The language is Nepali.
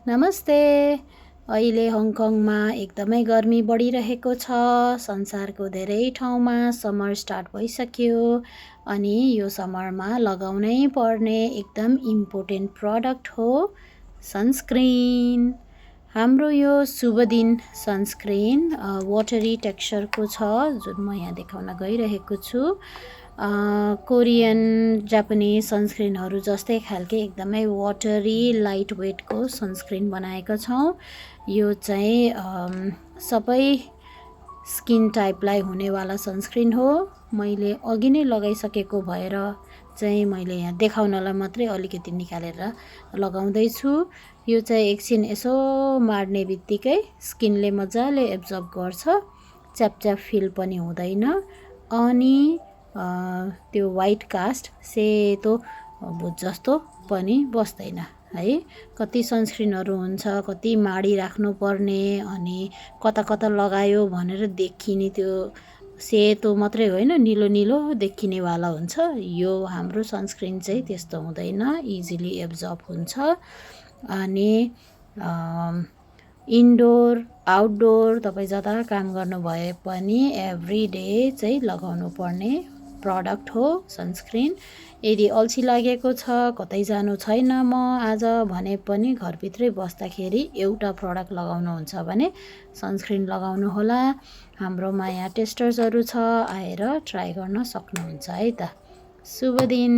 नमस्ते। अहिले हङकङमा एकदमै गर्मी बढिरहेको छ। संसारको धेरै ठाउँमा समर स्टार्ट भइसक्यो अनि यो समरमा लगाउनै पर्ने एकदम इम्पोर्टेन्ट प्रडक्ट हो सनस्क्रिन। हाम्रो यो शुभ दिन सनस्क्रिन वाटरी टेक्सचरको छ, जुन म यहाँ देखाउन गइरहेको छु। कोरियन जापानिज सनस्क्रिनहरू जस्तै खालके एकदमै वाटरी लाइट वेटको सनस्क्रिन बनाएका छौँ। यो चाहिँ सबै स्किन टाइपलाई हुनेवाला सनस्क्रिन हो। मैले अघि नै लगाइसकेको भएर चाहिँ मैले यहाँ देखाउनलाई मात्रै अलिकति निकालेर लगाउँदैछु। यो चाहिँ एकछिन यसो मार्ने बित्तिकै स्किनले मजाले एब्जर्ब गर्छ, च्यापच्याप फिल पनि हुँदैन अनि त्यो वाइट कास्ट सेतो भुत जस्तो पनि बस्दैन है। कति सनस्क्रिनहरू हुन्छ कति माडी राख्नुपर्ने अनि कता कता लगायो भनेर देखिने, त्यो सेतो मात्रै होइन निलो निलो देखिनेवाला हुन्छ। यो हाम्रो सनस्क्रिन चाहिँ त्यस्तो हुँदैन, इजिली एब्जर्ब हुन्छ अनि इन्डोर आउटडोर तपाईँ जता काम गर्नु भए पनि एभ्री डे चाहिँ लगाउनु पर्ने प्रडक्ट हो सनस्क्रिन। यदि अल्छी लागेको छ, कतै जानु छैन म आज भने पनि घरभित्रै बस्दाखेरि एउटा प्रडक्ट लगाउनुहुन्छ भने सनस्क्रिन लगाउनु होला। हाम्रोमा यहाँ टेस्टर्सहरू छ, आएर ट्राई गर्न सक्नुहुन्छ है त। शुभ दिन।